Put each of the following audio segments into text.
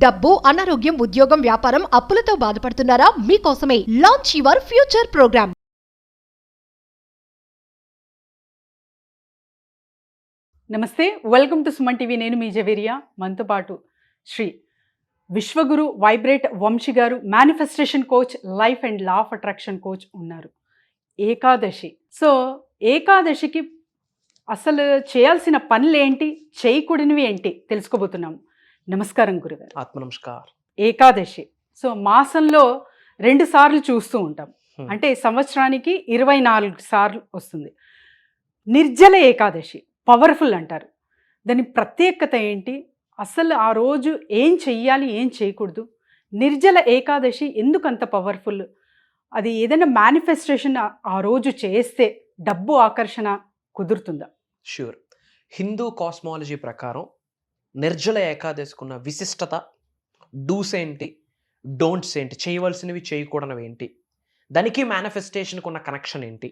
డబ్బు, అనారోగ్యం, ఉద్యోగం, వ్యాపారం, అప్పులతో బాధపడుతున్నారా? మీకోసమే లాంచ్ యువర్ ఫ్యూచర్ ప్రోగ్రామ్. నమస్తే, వెల్కమ్ టు సుమన్ టీవీ. నేను మీ జవేరియా. మనతో పాటు శ్రీ విశ్వగురు వైబ్రేట్ వంశీ గారు, manifestation coach, life and law of attraction coach ఉన్నారు. ఏకాదశి. సో ఏకాదశికి అసలు చేయాల్సిన పనులు ఏంటి, చేయకూడనివి ఏంటి తెలుసుకోబోతున్నాము. నమస్కారం గురుగారు. ఆత్మ నమస్కార్. ఏకాదశి సో మాసంలో 2 సార్లు చూస్తూ ఉంటాం. అంటే సంవత్సరానికి 24 సార్లు వస్తుంది. నిర్జల ఏకాదశి పవర్ఫుల్ అంటారు. దాని ప్రత్యేకత ఏంటి, అసలు ఆ రోజు ఏం చెయ్యాలి, ఏం చేయకూడదు, నిర్జల ఏకాదశి ఎందుకు అంత పవర్ఫుల్, అది ఏదైనా మేనిఫెస్టేషన్ ఆ రోజు చేస్తే డబ్బు ఆకర్షణ కుదురుతుందా? ష్యూర్. హిందూ కాస్మాలజీ ప్రకారం నిర్జల ఏకాదశికున్న విశిష్టత, డూస్ ఏంటి, డోంట్స్ ఏంటి, చేయవలసినవి చేయకూడనివి ఏంటి, దానికి మేనిఫెస్టేషన్కి ఉన్న కనెక్షన్ ఏంటి,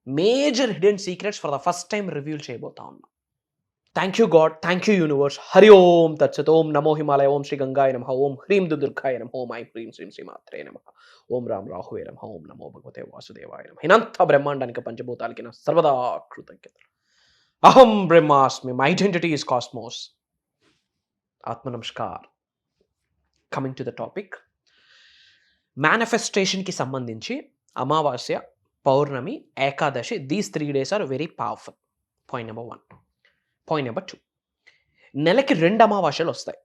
major hidden secrets for the first time reveal చేయబోతా ఉన్నాం. Thank you God, thank you universe. Hari Om తత్సత్. ఓం నమో హిమాలయ, ఓం శ్రీ గంగాయ నమః, ఓం హ్రీం దుర్గాయ నమః, ఓం ఐం హ్రీం శ్రీం శ్రీమాత్రే నమః, ఓం రామ్ రాహువే నమః, ఓం నమో భగవతే వాసుదేవాయ నమః. ఇనంత బ్రహ్మాండానికి పంచభూతాలకి నా సర్వదా కృతజ్ఞతలు. అహం బ్రహ్మాస్మి, మై ఐడెంటిటీ ఈస్ కాస్మోస్. ఆత్మ నమస్కార్. కమింగ్ టు ద టాపిక్, మేనిఫెస్టేషన్కి సంబంధించి Amavasya, Pournami, Ekadashi, these 3 days are very powerful. Point number 1. Point number 2, నెలకి 2 అమావాస్యలు వస్తాయి.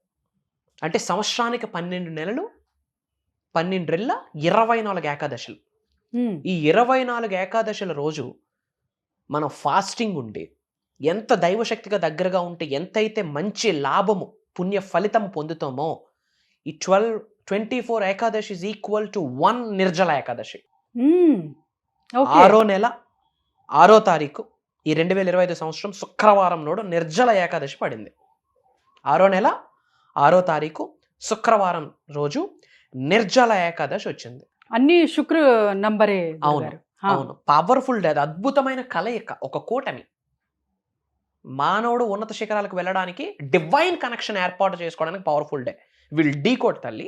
అంటే సంవత్సరానికి 12 నెలలు, 12 రెళ్ళ 24 ఏకాదశులు. ఈ 24 ఏకాదశుల రోజు మనం ఫాస్టింగ్ ఉండి ఎంత దైవశక్తిగా దగ్గరగా ఉంటే ఎంతైతే మంచి లాభము, పుణ్య ఫలితం పొందుతామో, ఈ 24 Ekadashi is equal to 1 Nirjala Ekadashi. 6వ నెల 6వ తారీఖు ఈ 2025 సంవత్సరం శుక్రవారం నాడు నిర్జల ఏకాదశి పడింది. 6వ నెల 6వ తారీఖు శుక్రవారం రోజు నిర్జల ఏకాదశి వచ్చింది. అన్ని శుక్ర నంబరే. అవును అవును, పవర్ఫుల్ డే. అద్భుతమైన కలయిక, ఒక కూటమి. మానవుడు ఉన్నత శిఖరాలకు వెళ్ళడానికి, డివైన్ కనెక్షన్ ఏర్పాటు చేసుకోవడానికి పవర్ఫుల్ డే. విల్ డీకోడ్ తల్లి.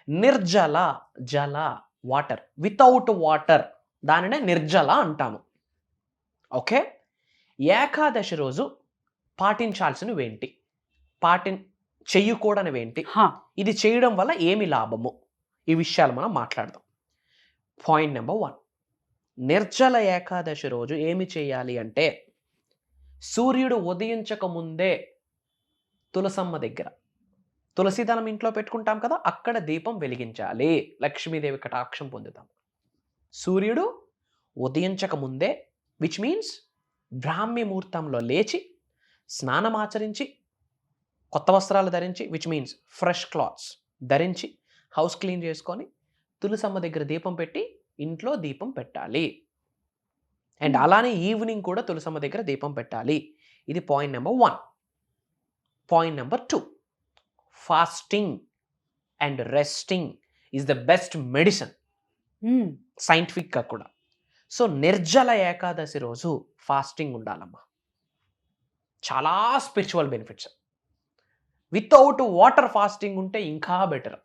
నిర్జల, జల, వాటర్, వితౌట్ వాటర్, దానినే నిర్జల అంటాము. ఓకే, ఏకాదశి రోజు పాటించాల్సినవి ఏంటి, చెయ్యకూడనివి ఏంటి, ఇది చేయడం వల్ల ఏమి లాభము, ఈ విషయాలు మనం మాట్లాడదాం. పాయింట్ నెంబర్ 1, నిర్జల ఏకాదశి రోజు ఏమి చేయాలి అంటే, సూర్యుడు ఉదయించక ముందే తులసమ్మ దగ్గర, తులసీదళం ఇంట్లో పెట్టుకుంటాం కదా, అక్కడ దీపం వెలిగించాలి. లక్ష్మీదేవి కటాక్షం పొందుతాం. సూర్యుడు ఉదయించక ముందే, విచ్ మీన్స్ బ్రాహ్మీ ముహూర్తంలో లేచి, స్నానం ఆచరించి, కొత్త వస్త్రాలు ధరించి, విచ్ మీన్స్ ఫ్రెష్ క్లాత్స్ ధరించి, హౌస్ క్లీన్ చేసుకొని, తులసమ్మ దగ్గర దీపం పెట్టి ఇంట్లో దీపం పెట్టాలి. అండ్ అలానే ఈవినింగ్ కూడా తులసమ్మ దగ్గర దీపం పెట్టాలి. ఇది point number 1. Point number 2, fasting and resting is the best medicine, సైంటిఫిక్గా కూడా. సో నిర్జల ఏకాదశి రోజు ఫాస్టింగ్ ఉండాలమ్మా. చాలా spiritual benefits. Without water fasting ఉంటే ఇంకా బెటర్.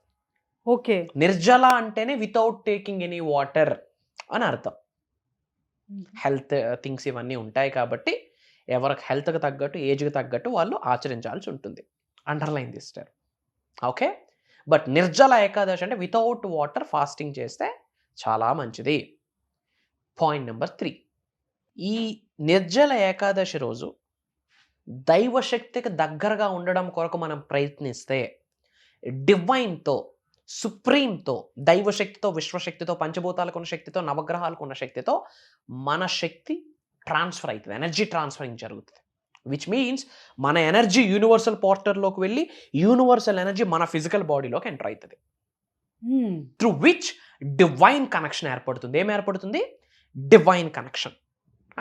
ఓకే, నిర్జల అంటేనే వితౌట్ టేకింగ్ ఎనీ వాటర్ అని అర్థం. హెల్త్ థింగ్స్ ఇవన్నీ ఉంటాయి కాబట్టి ఎవరికి హెల్త్కి తగ్గట్టు, ఏజ్కి తగ్గట్టు వాళ్ళు ఆచరించాల్సి ఉంటుంది. అండర్లైన్ తీస్తారు. ఓకే, బట్ నిర్జల ఏకాదశి అంటే వితౌట్ వాటర్ ఫాస్టింగ్ చేస్తే చాలా మంచిది. పాయింట్ నెంబర్ 3, ఈ నిర్జల ఏకాదశి రోజు దైవశక్తికి దగ్గరగా ఉండడం కొరకు మనం ప్రయత్నిస్తే, డివైన్తో, సుప్రీంతో, దైవశక్తితో, విశ్వశక్తితో, పంచభూతాలకు ఉన్న శక్తితో, నవగ్రహాలకు ఉన్న శక్తితో మన శక్తి ట్రాన్స్ఫర్ అవుతుంది, ఎనర్జీ ట్రాన్స్ఫరింగ్ జరుగుతుంది. విచ్ మీన్స్ మన ఎనర్జీ యూనివర్సల్ పోర్టల్లోకి వెళ్ళి యూనివర్సల్ ఎనర్జీ మన ఫిజికల్ బాడీలోకి ఎంటర్ అవుతుంది. త్రూ విచ్ డివైన్ కనెక్షన్ ఏర్పడుతుంది. ఏం ఏర్పడుతుంది? డివైన్ కనెక్షన్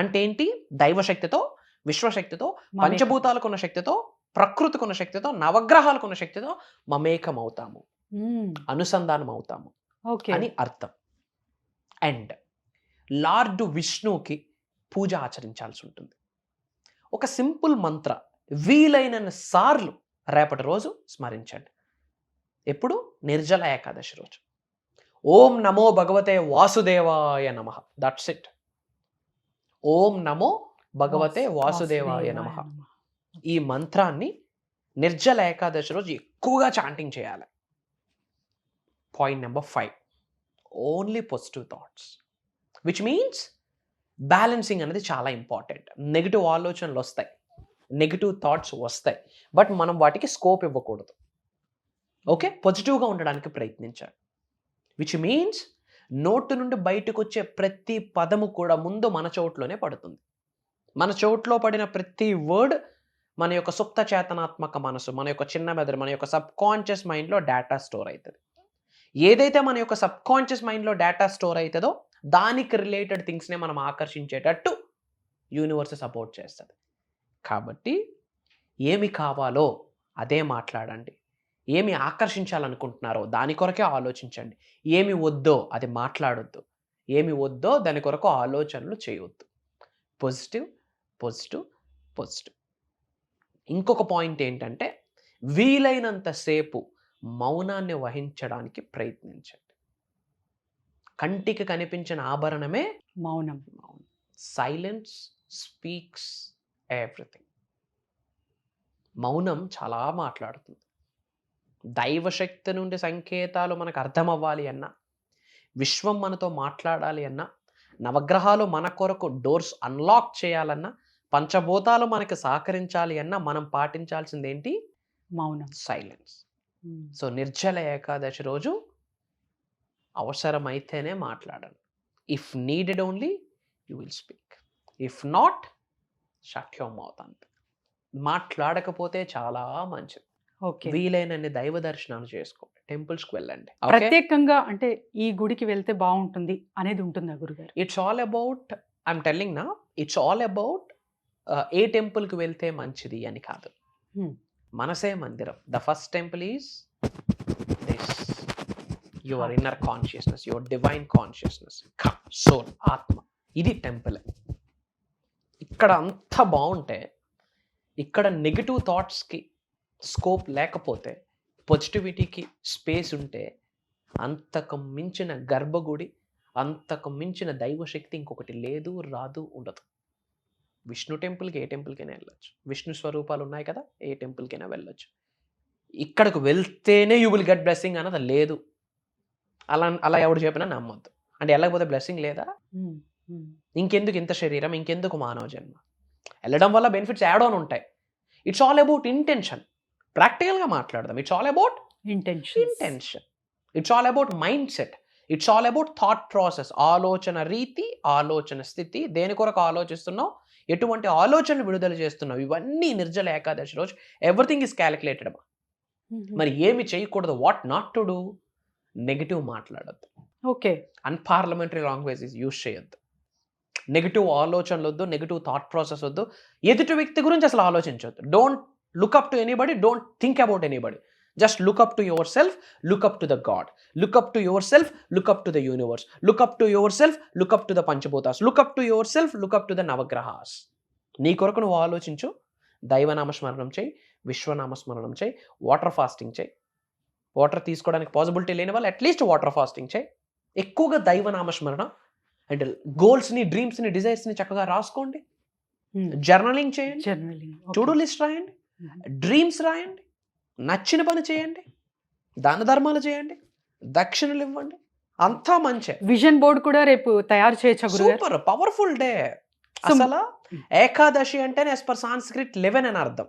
అంటే ఏంటి? దైవశక్తితో, విశ్వశక్తితో, పంచభూతాలకు ఉన్న శక్తితో, ప్రకృతికి ఉన్న శక్తితో, నవగ్రహాలకు ఉన్న శక్తితో మమేకం అవుతాము, అనుసంధానం అవుతాము అని అర్థం. అండ్ లార్డ్ విష్ణువుకి పూజ ఆచరించాల్సి ఉంటుంది. ఒక సింపుల్ మంత్ర వీలైన సార్లు రేపటి రోజు స్మరించండి. ఎప్పుడు? నిర్జల ఏకాదశి రోజు. ఓం నమో భగవతే వాసుదేవాయ నమః. That's it. ఓం నమో భగవతే వాసుదేవాయ నమః. ఈ మంత్రాన్ని నిర్జల ఏకాదశి రోజు ఎక్కువగా చాంటింగ్ చేయాలి. Point number 5, only positive thoughts, which means balancing అనేది చాలా ఇంపార్టెంట్. నెగిటివ్ ఆలోచనలు వస్తాయి, నెగిటివ్ థాట్స్ వస్తాయి, బట్ మనం వాటికి స్కోప్ ఇవ్వకూడదు. ఓకే, పాజిటివ్గా ఉండడానికి ప్రయత్నించాలి. విచ్ మీన్స్ నోటు నుండి బయటకు వచ్చే ప్రతి పదము కూడా ముందు మన చోట్లోనే పడుతుంది. మన చోట్లో పడిన ప్రతి వర్డ్ మన యొక్క సుప్త చేతనాత్మక మనసు, మన యొక్క చిన్న మెదడు, మన యొక్క సబ్ కాన్షియస్ మైండ్లో డేటా స్టోర్ అవుతుంది. ఏదైతే మన యొక్క సబ్ కాన్షియస్ మైండ్లో డేటా స్టోర్ అవుతుందో దానికి రిలేటెడ్ థింగ్స్నే మనం ఆకర్షించేటట్టు యూనివర్స్ సపోర్ట్ చేస్తుంది. కాబట్టి ఏమి కావాలో అదే మాట్లాడండి, ఏమి ఆకర్షించాలనుకుంటున్నారో దాని కొరకే ఆలోచించండి, ఏమి వద్దో అది మాట్లాడొద్దు, ఏమి వద్దో దాని కొరకు ఆలోచనలు చేయవద్దు. Positive positive positive. ఇంకొక పాయింట్ ఏంటంటే వీలైనంతసేపు మౌనాన్ని వహించడానికి ప్రయత్నించండి. కంటికి కనిపించిన ఆభరణమే మౌనం. Silence speaks everything. మౌనం చాలా మాట్లాడుతుంది. దైవశక్తి నుండి సంకేతాలు మనకు అర్థం అవ్వాలి అన్నా, విశ్వం మనతో మాట్లాడాలి అన్నా, నవగ్రహాలు మన కొరకు డోర్స్ అన్లాక్ చేయాలన్నా, పంచభూతాలు మనకి సహకరించాలి అన్నా మనం పాటించాల్సింది ఏంటి? మౌనం, సైలెన్స్. సో నిర్జల ఏకాదశి రోజు అవసరమైతేనే మాట్లాడండి. If needed only you will speak, if not shut your mouth. అంతే. మాట్లాడకపోతే చాలా మంచిది. ఓకే. వీలైనన్ని దైవ దర్శనాలు చేసుకోండి, టెంపుల్స్కి వెళ్ళండి. ప్రత్యేకంగా అంటే ఈ గుడికి వెళ్తే బాగుంటుంది అనేది ఉంటుందా గురుగారు? It's all about, I'm telling నా, ఇట్స్ ఆల్ అబౌట్ ఏ టెంపుల్కి వెళ్తే మంచిది అని కాదు. మనసే మందిరం. The first temple is this, your inner consciousness, your divine consciousness, soul, ఆత్మ. ఇది టెంపుల్. ఇక్కడ అంత బాగుంటే, ఇక్కడ నెగిటివ్ థాట్స్కి స్కోప్ లేకపోతే, పాజిటివిటీకి స్పేస్ ఉంటే, అంతకు మించిన గర్భగుడి, అంతకు మించిన దైవశక్తి ఇంకొకటి లేదు, రాదు, ఉండదు. విష్ణు టెంపుల్కి ఏ టెంపుల్కైనా వెళ్ళొచ్చు, విష్ణు స్వరూపాలు ఉన్నాయి కదా, ఏ టెంపుల్కైనా వెళ్ళొచ్చు. ఇక్కడికి వెళ్తేనే యూ విల్ గెట్ బ్లెస్సింగ్ అన్నది లేదు. అలా ఎవడు చెప్పినా నమ్మొద్దు. అంటే వెళ్ళకపోతే బ్లెస్సింగ్ లేదా? ఇంకెందుకు ఇంత శరీరం, ఇంకెందుకు మానవ జన్మ? వెళ్ళడం వల్ల బెనిఫిట్స్ యాడ్ ఆన్ ఉంటాయి. It's all about intention. ప్రాక్టికల్గా మాట్లాడదాం. It's all about intention. It's all about mind set. It's all about thought process. ఆలోచన రీతి, ఆలోచన స్థితి, దేని కొరకు ఆలోచిస్తున్నావు, ఎటువంటి ఆలోచనలు విడుదల చేస్తున్నావు, ఇవన్నీ నిర్జల ఏకాదశి రోజు ఎవ్రీథింగ్ ఈస్ క్యాలిక్యులేటెడ్. మరి ఏమి చేయకూడదు, what not to do? Negative మాట్లాడద్దు. ఓకే. అన్పార్లమెంటరీ లాంగ్వేజెస్ యూజ్ చేయొద్దు. నెగిటివ్ ఆలోచనలు వద్దు, నెగిటివ్ థాట్ ప్రాసెస్ వద్దు. ఎదుటి వ్యక్తి గురించి అసలు ఆలోచించవద్దు. Don't look up to anybody, don't think about anybody. Just look up to yourself, look up to the God. Look up to yourself, look up to the universe. Look up to yourself, look up to the Panchabhutas. Look up to yourself, look up to the Navagrahas. నీ కొరకు నువ్వు ఆలోచించు. దైవనామస్మరణం చేయి, విశ్వనామస్మరణం చేయి, water fasting చేయి. Water తీసుకోవడానికి possibility లేని వాళ్ళు అట్లీస్ట్ వాటర్ ఫాస్టింగ్ చేయి. ఎక్కువగా దైవనామస్మరణ అండ్ గోల్స్ని, డ్రీమ్స్ని, డిజైర్స్ని చక్కగా రాసుకోండి. జర్నలింగ్ చేయండి, టు డూ లిస్ట్ రాయండి, డ్రీమ్స్ రాయండి, నచ్చిన పని చేయండి, దాన ధర్మాలు చేయండి, దక్షిణలు ఇవ్వండి, అంతా మంచి. విజన్ బోర్డ్ కూడా రేపు తయారు చేయొచ్చు. Super powerful day. అసలు ఏకాదశి అంటేనే as per Sanskrit 11 అని అర్థం.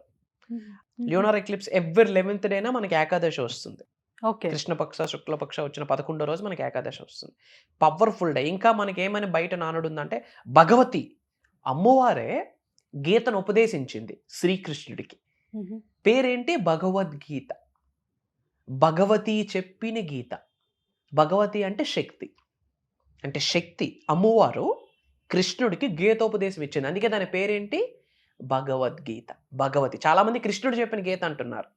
ల్యూనర్ ఎక్లిప్స్ ఎవ్రీ 11th డేనా మనకి ఏకాదశి వస్తుంది. కృష్ణపక్ష శుక్లపక్ష వచ్చిన 11వ రోజు మనకి ఏకాదశి వస్తుంది. Powerful day. ఇంకా మనకి ఏమని బయట నానుడు ఉందంటే, భగవతి అమ్మవారే గీతను ఉపదేశించింది శ్రీకృష్ణుడికి. పేరేంటి? భగవద్గీత. భగవతి చెప్పిన గీత. భగవతి అంటే శక్తి. అంటే శక్తి అమ్మవారు కృష్ణుడికి గీతోపదేశం ఇచ్చింది. అందుకే దాని పేరేంటి? భగవద్గీత. భగవతి. చాలా మంది కృష్ణుడు చెప్పిన గీత అంటున్నారు.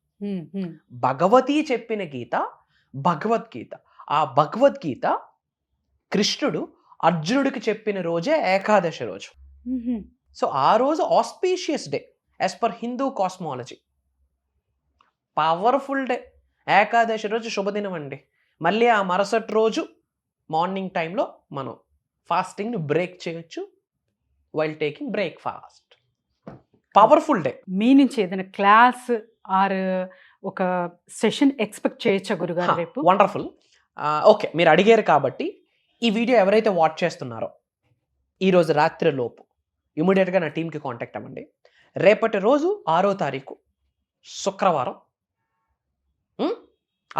భగవతి చెప్పిన గీత భగవద్గీత. ఆ భగవద్గీత కృష్ణుడు అర్జునుడికి చెప్పిన రోజే ఏకాదశి రోజు. సో ఆ రోజు auspicious day as per Hindu cosmology. Powerful day. Ekadashi రోజు శుభదినం అండి. మళ్ళీ ఆ మరుసటి రోజు మార్నింగ్ టైంలో మనం ఫాస్టింగ్ని బ్రేక్ చేయొచ్చు while taking breakfast. Powerful day. మీ నుంచి ఏదైనా క్లాస్ ఆర్ ఒక సెషన్ ఎక్స్పెక్ట్ చేయొచ్చా గురుగారు రేపు? వండర్ఫుల్. ఓకే, మీరు అడిగారు కాబట్టి ఈ వీడియో ఎవరైతే వాచ్ చేస్తున్నారో ఈరోజు రాత్రి లోపు ఇమీడియట్గా నా టీంకి కాంటాక్ట్ అవ్వండి. రేపటి రోజు 6వ తారీఖు శుక్రవారం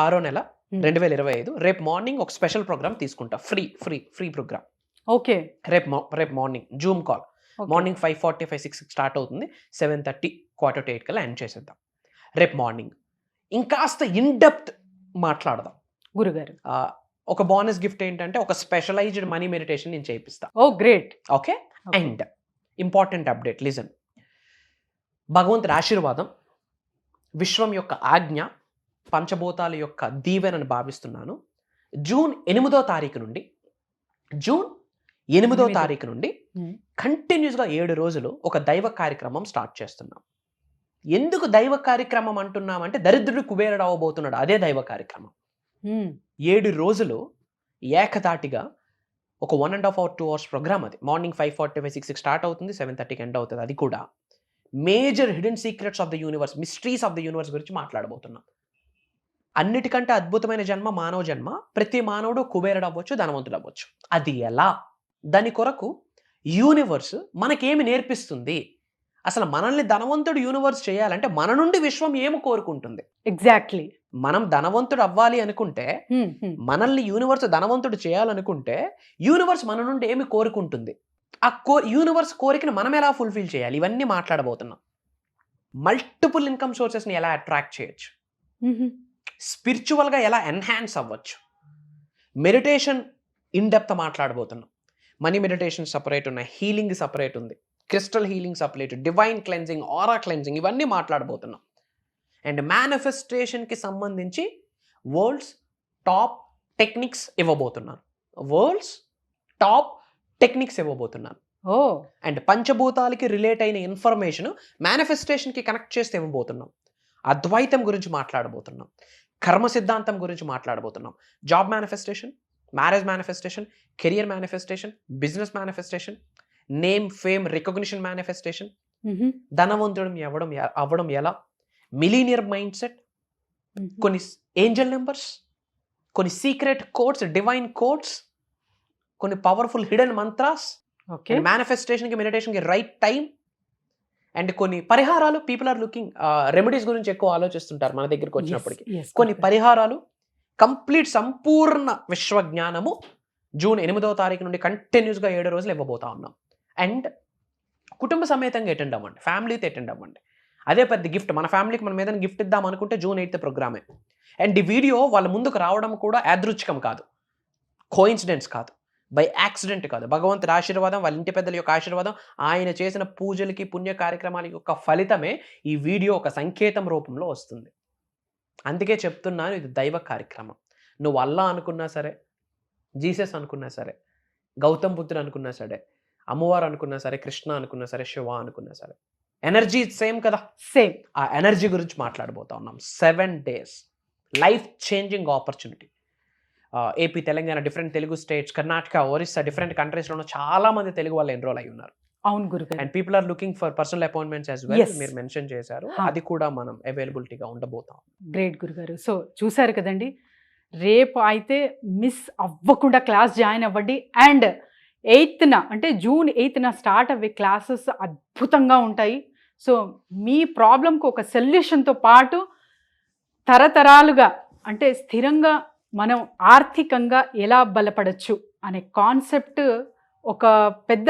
6వ నెల 2025. రేపు మార్నింగ్ ఒక స్పెషల్ ప్రోగ్రామ్ తీసుకుంటా. Free programme. ఓకే. రేపు morning Zoom call. Morning 5:45, 6 start అవుతుంది. 7:30 7:45 కల్లా ఎండ్ చేసేద్దాం. రేపు మార్నింగ్ ఇంకాస్త ఇన్డెప్త్ మాట్లాడదాం గురుగారు. ఒక బోనస్ గిఫ్ట్ ఏంటంటే ఒక స్పెషలైజ్డ్ మనీ మెడిటేషన్ నేను చేయిస్తా. Oh great. Okay. And important update, listen. భగవంతుడి ఆశీర్వాదం, విశ్వం యొక్క ఆజ్ఞ, పంచభూతాల యొక్క దీవెనని భావిస్తున్నాను. జూన్ 8వ తారీఖు నుండి కంటిన్యూస్గా 7 రోజులు ఒక దైవ కార్యక్రమం స్టార్ట్ చేస్తున్నాం. ఎందుకు దైవ కార్యక్రమం అంటున్నామంటే దరిద్రుడు కుబేరుడు అవ్వబోతున్నాడు, అదే దైవ కార్యక్రమం. 7 రోజులు ఏకదాటిగా ఒక 1.5 hour 2 hours ప్రోగ్రామ్. అది మార్నింగ్ 5:45, 6 స్టార్ట్ అవుతుంది, 7:30 ఎండ్ అవుతుంది. అది కూడా major hidden secrets of the universe, mysteries of the universe గురించి మాట్లాడబోతున్నాం. అన్నిటికంటే అద్భుతమైన జన్మ మానవ జన్మ. ప్రతి మానవుడు కుబేరుడు అవ్వచ్చు, ధనవంతుడు అవ్వచ్చు. అది ఎలా? దాని కొరకు యూనివర్స్ మనకేమి నేర్పిస్తుంది? అసలు మనల్ని ధనవంతుడు యూనివర్స్ చేయాలంటే మన నుండి విశ్వం ఏమి కోరుకుంటుంది? ఎగ్జాక్ట్లీ. మనం ధనవంతుడు అవ్వాలి అనుకుంటే, మనల్ని యూనివర్స్ ధనవంతుడు చేయాలనుకుంటే యూనివర్స్ మన నుండి ఏమి కోరుకుంటుంది? ఆ యూనివర్స్ కోరికను మనం ఎలా ఫుల్ఫిల్ చేయాలి? ఇవన్నీ మాట్లాడబోతున్నాం. మల్టిపుల్ ఇన్కమ్ సోర్సెస్ని ఎలా అట్రాక్ట్ చేయొచ్చు, స్పిరిచువల్గా ఎలా ఎన్హాన్స్ అవ్వచ్చు, మెడిటేషన్ ఇన్ డెప్త్ మాట్లాడబోతున్నాం. మనీ మెడిటేషన్ సపరేట్ ఉన్నాయి, హీలింగ్ సపరేట్ ఉంది, crystal healing separate, divine cleansing, ఆరా క్లెన్జింగ్, ఇవన్నీ మాట్లాడబోతున్నాం. అండ్ మేనిఫెస్టేషన్కి సంబంధించి వరల్డ్స్ టాప్ టెక్నిక్స్ ఇవ్వబోతున్నాను. అండ్ పంచభూతాలకి రిలేట్ అయిన ఇన్ఫర్మేషన్ మేనిఫెస్టేషన్కి కనెక్ట్ చేస్తే ఇవ్వబోతున్నాం. అద్వైతం గురించి మాట్లాడబోతున్నాం, కర్మ సిద్ధాంతం గురించి మాట్లాడబోతున్నాం, job manifestation, marriage manifestation, career manifestation, business manifestation, name, fame, recognition manifestation, ధనవంతుడు అవ్వడం ఎలా, మిలీనియర్ మైండ్ సెట్, కొన్ని ఏంజల్ నెంబర్స్, కొన్ని సీక్రెట్ కోడ్స్, డివైన్ కోడ్స్, కొన్ని పవర్ఫుల్ హిడెన్ మంత్రాస్, మేనిఫెస్టేషన్కి మెడిటేషన్కి రైట్ టైం, అండ్ కొన్ని పరిహారాలు. పీపుల్ ఆర్ లుకింగ్ రెమెడీస్ గురించి ఎక్కువ ఆలోచిస్తుంటారు మన దగ్గరికి వచ్చినప్పటికీ. కొన్ని పరిహారాలు, కంప్లీట్ సంపూర్ణ విశ్వజ్ఞానము జూన్ 8వ తారీఖు నుండి కంటిన్యూస్గా 7 రోజులు ఇవ్వబోతా ఉన్నాం. అండ్ కుటుంబ సమేతంగా అటెండ్ అవ్వండి, ఫ్యామిలీతో అటెండ్ అవ్వండి. అదే పెద్ద గిఫ్ట్. మన ఫ్యామిలీకి మనం ఏదైనా గిఫ్ట్ ఇద్దాం అనుకుంటే జూన్ 8th ప్రోగ్రామే. అండ్ ఈ వీడియో వాళ్ళ ముందుకు రావడం కూడా యాదృచ్ఛికం కాదు, కోయిన్సిడెన్స్ కాదు, బై యాక్సిడెంట్ కాదు. భగవంతుడి ఆశీర్వాదం, వాళ్ళ ఇంటి పెద్దల యొక్క ఆశీర్వాదం, ఆయన చేసిన పూజలకి, పుణ్య కార్యక్రమాలకి యొక్క ఫలితమే ఈ వీడియో ఒక సంకేతం రూపంలో వస్తుంది. అందుకే చెప్తున్నాను, ఇది దైవ కార్యక్రమం. నువ్వు అల్లా అనుకున్నా సరే, జీసస్ అనుకున్నా సరే, గౌతమ్ బుద్ధుడు అనుకున్నా సరే, అమ్మవారు అనుకున్నా సరే, కృష్ణ అనుకున్నా సరే, శివ అనుకున్నా సరే, ఎనర్జీ సేమ్ కదా. సేమ్. ఆ ఎనర్జీ గురించి మాట్లాడబోతా ఉన్నాం. 7 days life changing opportunity. AP, Telangana, different Telugu states, Karnataka, Orissa, different కంట్రీస్లో చాలా మంది తెలుగు వాళ్ళు ఎన్రోల్ అయి ఉన్నారు. అవును గురుగారు. And people are looking for personal appointments as well. మీరు మెన్షన్ చేశారు, అది కూడా మనం అవైలబిలిటీగా ఉండబోతాం. గ్రేట్ గురుగారు. సో చూసారు కదండి, రేపు అయితే మిస్ అవ్వకుండా క్లాస్ జాయిన్ అవ్వండి. అండ్ 8th అంటే జూన్ 8th స్టార్ట్ అవ్వే క్లాసెస్ అద్భుతంగా ఉంటాయి. సో మీ ప్రాబ్లంకు ఒక సొల్యూషన్తో పాటు తరతరాలుగా అంటే స్థిరంగా మనం ఆర్థికంగా ఎలా బలపడచ్చు అనే కాన్సెప్ట్ ఒక పెద్ద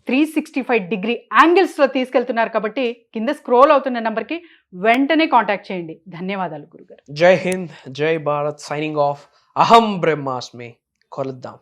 365 degree యాంగిల్స్లో తీసుకెళ్తున్నారు. కాబట్టి కింద స్క్రోల్ అవుతున్న నెంబర్కి వెంటనే కాంటాక్ట్ చేయండి. ధన్యవాదాలు గురుగారు. జై హింద్, జై భారత్. Signing off. అహం బ్రహ్మాస్మి. కొలుద్దాం.